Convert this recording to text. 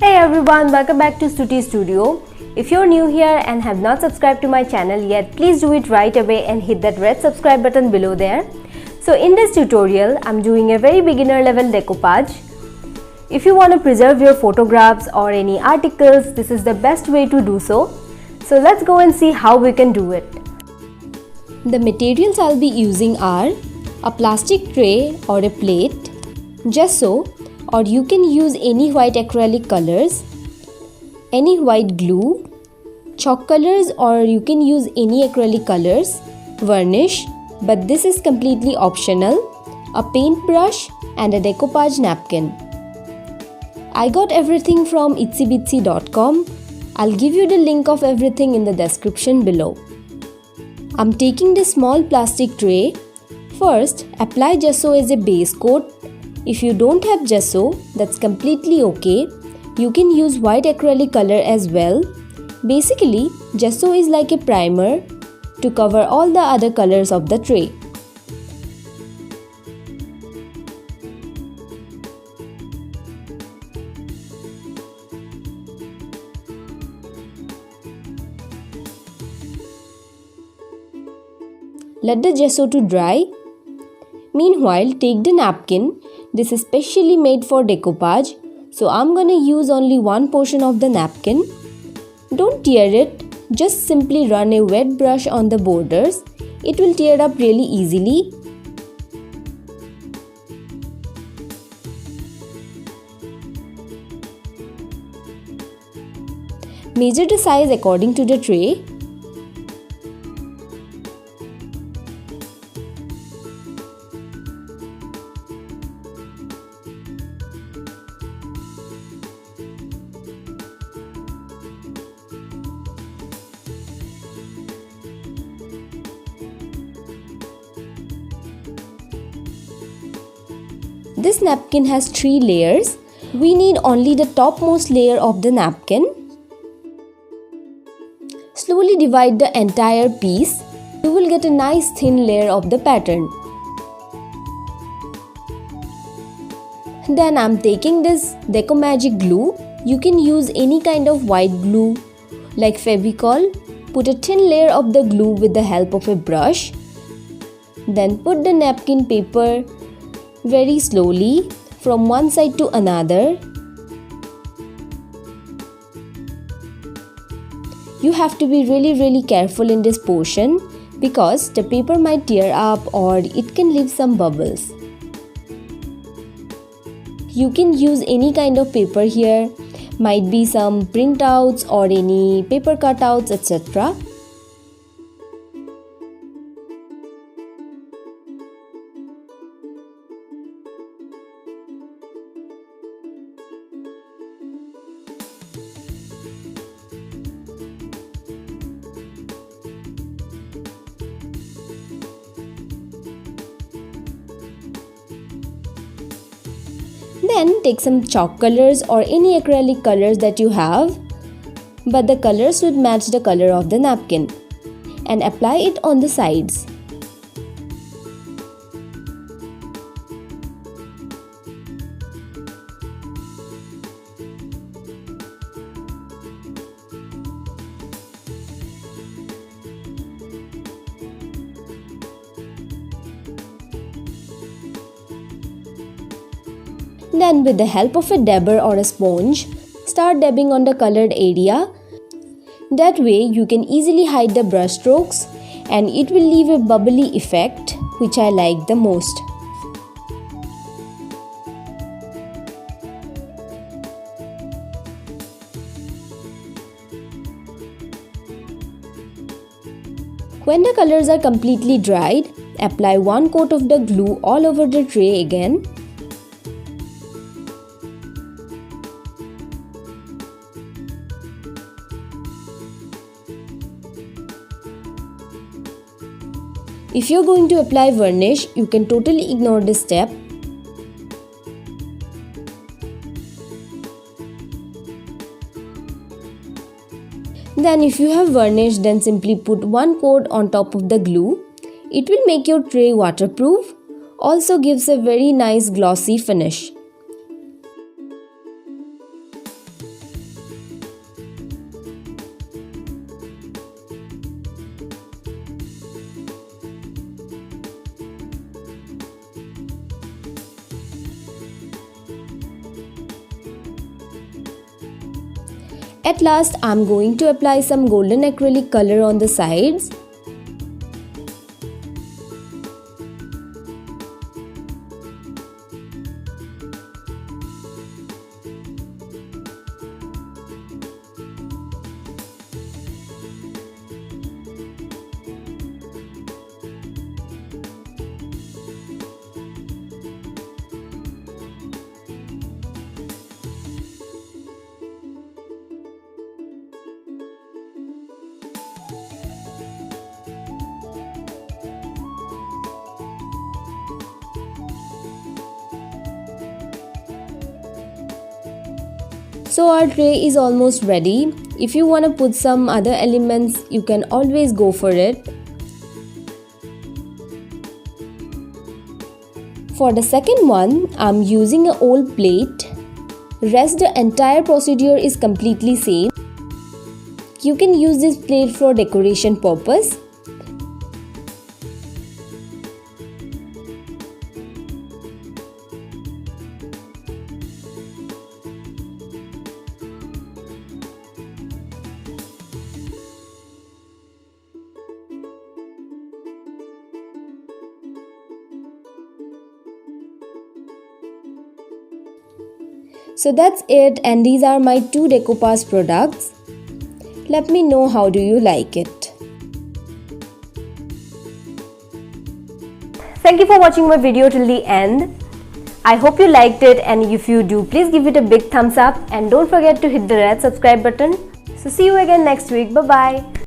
Hey everyone, welcome back to Stuti Studio. If you're new here and have not subscribed to my channel yet, please do it right away and hit that red subscribe button below there. So in this tutorial, I'm doing a very beginner level decoupage. If you want to preserve your photographs or any articles, this is the best way to do so. So let's go and see how we can do it. The materials I'll be using are a plastic tray or a plate, gesso, or you can use any white acrylic colors, any white glue, chalk colors, or you can use any acrylic colors, varnish, but this is completely optional, a paintbrush and a decoupage napkin. I got everything from itsybitsy.com. I'll give you the link of everything in the description below. I'm taking this small plastic tray. First, apply gesso as a base coat. If you don't have gesso, that's completely okay. You can use white acrylic color as well. Basically, gesso is like a primer to cover all the other colors of the tray. Let the gesso to dry. Meanwhile, take the napkin. This is specially made for decoupage, so I'm gonna use only one portion of the napkin. Don't tear it, just simply run a wet brush on the borders. It will tear up really easily. Measure the size according to the tray. This napkin has 3 layers. We need only the topmost layer of the napkin. Slowly divide the entire piece. You will get a nice thin layer of the pattern. Then I'm taking this Deco Magic glue. You can use any kind of white glue like Fevicol. Put a thin layer of the glue with the help of a brush. Then put the napkin paper very slowly from one side to another. You have to be really careful in this portion because the paper might tear up or it can leave some bubbles. You can use any kind of paper here, might be some printouts or any paper cutouts, etc. Then take some chalk colors or any acrylic colors that you have, but the colors should match the color of the napkin, and apply it on the sides. Then with the help of a dabber or a sponge, start dabbing on the colored area. That way you can easily hide the brush strokes and it will leave a bubbly effect, which I like the most. When the colors are completely dried, apply one coat of the glue all over the tray again. If you're going to apply varnish, you can totally ignore this step. Then if you have varnish, then simply put one coat on top of the glue. It will make your tray waterproof. Also gives a very nice glossy finish. At last, I'm going to apply some golden acrylic color on the sides. So our tray is almost ready. If you want to put some other elements, you can always go for it. For the second one, I'm using an old plate. Rest the entire procedure is completely same. You can use this plate for decoration purpose. So that's it, and these are my 2 Decoupage products. Let me know how do you like it. Thank you for watching my video till the end. I hope you liked it, and if you do, please give it a big thumbs up and don't forget to hit the red subscribe button. So see you again next week. Bye bye.